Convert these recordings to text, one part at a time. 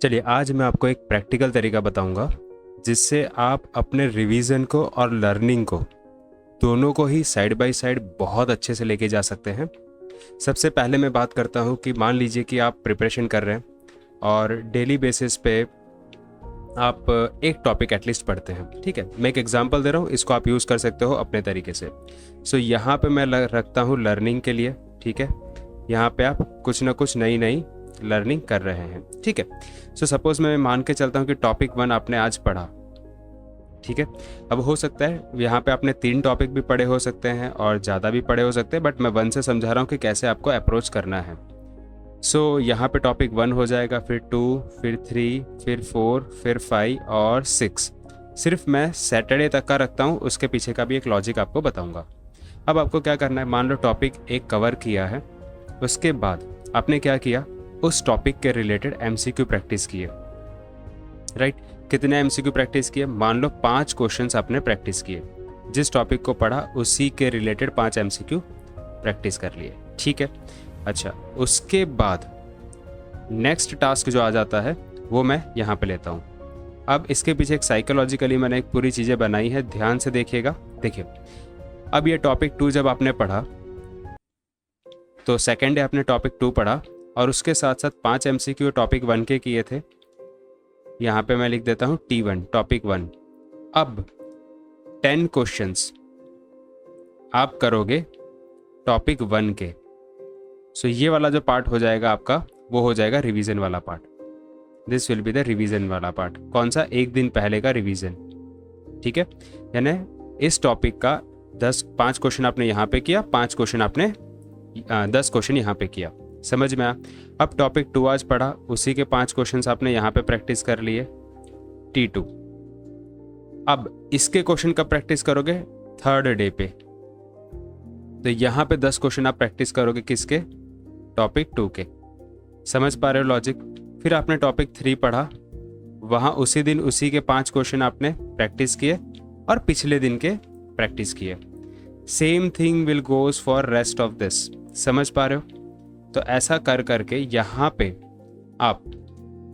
चलिए आज मैं आपको एक प्रैक्टिकल तरीका बताऊंगा जिससे आप अपने रिवीजन को और लर्निंग को दोनों को ही साइड बाय साइड बहुत अच्छे से लेके जा सकते हैं। सबसे पहले मैं बात करता हूं कि मान लीजिए कि आप प्रिपरेशन कर रहे हैं और डेली बेसिस पे आप एक टॉपिक एटलीस्ट पढ़ते हैं। ठीक है, मैं एक एग्जांपल दे रहा हूँ, इसको आप यूज़ कर सकते हो अपने तरीके से। यहाँ पे मैं रखता हूँ लर्निंग के लिए। ठीक है, यहाँ पे आप कुछ ना कुछ नई नई लर्निंग कर रहे हैं। ठीक है, सपोज मैं मान के चलता हूँ कि टॉपिक 1 आपने आज पढ़ा। ठीक है, अब हो सकता है यहाँ पे आपने 3 टॉपिक भी पढ़े हो सकते हैं और ज़्यादा भी पढ़े हो सकते हैं, बट मैं 1 से समझा रहा हूँ कि कैसे आपको अप्रोच करना है। यहाँ पे टॉपिक 1 हो जाएगा, फिर 2, फिर 3, फिर 4, फिर 5 और 6। सिर्फ मैं सैटरडे तक का रखता हूँ, उसके पीछे का भी एक लॉजिक आपको बताऊँगा। अब आपको क्या करना है, मान लो टॉपिक 1 कवर किया है, उसके बाद आपने क्या किया, उस टॉपिक के रिलेटेड एमसीक्यू प्रैक्टिस किए। राइट, कितने एमसीक्यू प्रैक्टिस किए? मान लो 5 क्वेश्चंस आपने प्रैक्टिस किए, जिस टॉपिक को पढ़ा उसी के रिलेटेड 5 एमसीक्यू प्रैक्टिस कर लिए। ठीक है, अच्छा, उसके बाद नेक्स्ट टास्क जो आ जाता है वो मैं यहाँ पे लेता हूँ। अब इसके पीछे एक साइकोलॉजिकली मैंने एक पूरी चीज़ें बनाई है, ध्यान से देखिएगा। देखिए, अब ये टॉपिक 2 जब आपने पढ़ा तो सेकेंड डे आपने टॉपिक 2 पढ़ा और उसके साथ साथ 5 एमसीक्यू टॉपिक 1 के किए थे। यहाँ पे मैं लिख देता हूँ T1 टॉपिक 1। अब 10 क्वेश्चंस आप करोगे टॉपिक 1 के। ये वाला जो पार्ट हो जाएगा आपका, वो हो जाएगा रिवीजन वाला part. This will be the revision वाला पार्ट। कौन सा? एक दिन पहले का रिवीजन। ठीक है, यानी इस टॉपिक का 5 क्वेश्चन आपने यहाँ पे किया, 5 क्वेश्चन आपने 10 क्वेश्चन यहाँ पे किया। समझ में आया? अब टॉपिक 2 आज पढ़ा, उसी के 5 क्वेश्चंस आपने यहाँ पे प्रैक्टिस कर लिए, T2। अब इसके क्वेश्चन कब प्रैक्टिस करोगे? 3rd डे पे। तो यहाँ पे 10 क्वेश्चन आप प्रैक्टिस करोगे, किसके? टॉपिक 2 के। समझ पा रहे हो लॉजिक? फिर आपने टॉपिक 3 पढ़ा, वहाँ उसी दिन उसी के 5 क्वेश्चन आपने प्रैक्टिस किए और पिछले दिन के प्रैक्टिस किए। Same thing will goes for rest of this. समझ पा रहे हो? तो ऐसा कर करके यहाँ पे आप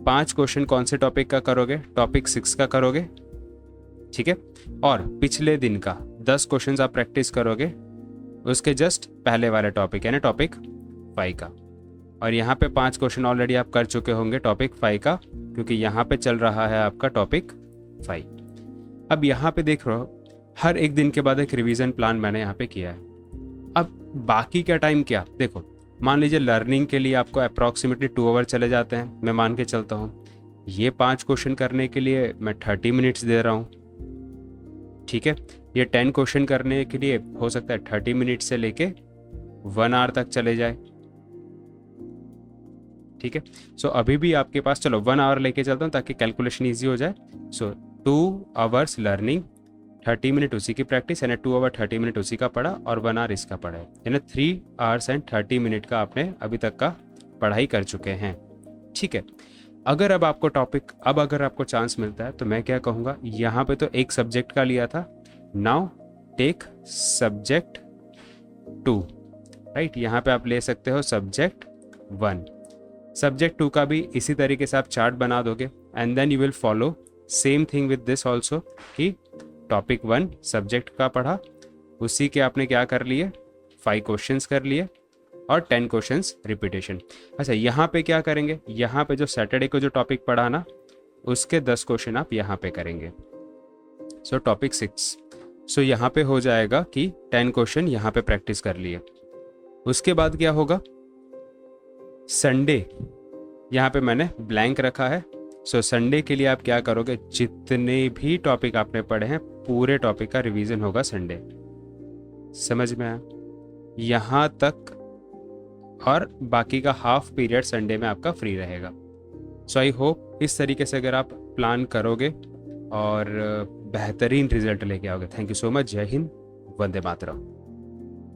5 क्वेश्चन कौन से टॉपिक का करोगे? टॉपिक 6 का करोगे। ठीक है, और पिछले दिन का 10 क्वेश्चन आप प्रैक्टिस करोगे उसके जस्ट पहले वाले टॉपिक यानी टॉपिक 5 का। और यहाँ पे 5 क्वेश्चन ऑलरेडी आप कर चुके होंगे टॉपिक 5 का, क्योंकि यहाँ पे चल रहा है आपका टॉपिक 5। अब यहाँ पे देख रहे हो, हर एक दिन के बाद एक रिवीजन प्लान मैंने यहाँ पे किया है। अब बाकी का टाइम क्या? देखो, मान लीजिए लर्निंग के लिए आपको अप्रॉक्सीमेटली 2 आवर चले जाते हैं, मैं मान के चलता हूँ। ये 5 क्वेश्चन करने के लिए मैं 30 मिनट्स दे रहा हूँ। ठीक है, ये 10 क्वेश्चन करने के लिए हो सकता है 30 मिनट से लेके 1 आवर तक चले जाए। ठीक है, अभी भी आपके पास, चलो 1 आवर लेके चलता हूँ ताकि कैलकुलेशन ईजी हो जाए। 2 आवर्स लर्निंग, 30 मिनट उसी की प्रैक्टिस, यानी 2 आवर 30 मिनट उसी का पढ़ा और 1 आवर इसका पढ़ा है, यानी 3 आवर्स एंड 30 मिनट का आपने अभी तक का पढ़ाई कर चुके हैं। ठीक है, अगर अब आपको अगर आपको चांस मिलता है तो मैं क्या कहूँगा, यहाँ पे तो एक सब्जेक्ट का लिया था, नाउ टेक सब्जेक्ट 2। राइट, यहाँ पे आप ले सकते हो सब्जेक्ट 1। सब्जेक्ट 2 का भी इसी तरीके से आप चार्ट बना दोगे and then you will follow same thing with this also, कि टॉपिक 1 सब्जेक्ट का पढ़ा, उसी के आपने क्या कर लिए, 5 क्वेश्चंस कर लिए और 10 क्वेश्चंस रिपीटेशन। अच्छा, यहाँ पे क्या करेंगे, यहाँ पे जो सैटरडे को जो टॉपिक पढ़ा ना, उसके 10 क्वेश्चन आप यहाँ पे करेंगे। टॉपिक 6। यहाँ पे हो जाएगा कि 10 क्वेश्चन यहाँ पे प्रैक्टिस कर लिए। उसके बाद क्या होगा, संडे यहाँ पे मैंने ब्लैंक रखा है। संडे के लिए आप क्या करोगे, जितने भी टॉपिक आपने पढ़े हैं पूरे टॉपिक का रिवीजन होगा संडे। समझ में आया? यहाँ तक, और बाकी का हाफ पीरियड संडे में आपका फ्री रहेगा। आई होप इस तरीके से अगर आप प्लान करोगे और बेहतरीन रिजल्ट लेके आओगे। Thank you so much. जय हिंद, वंदे मातरम।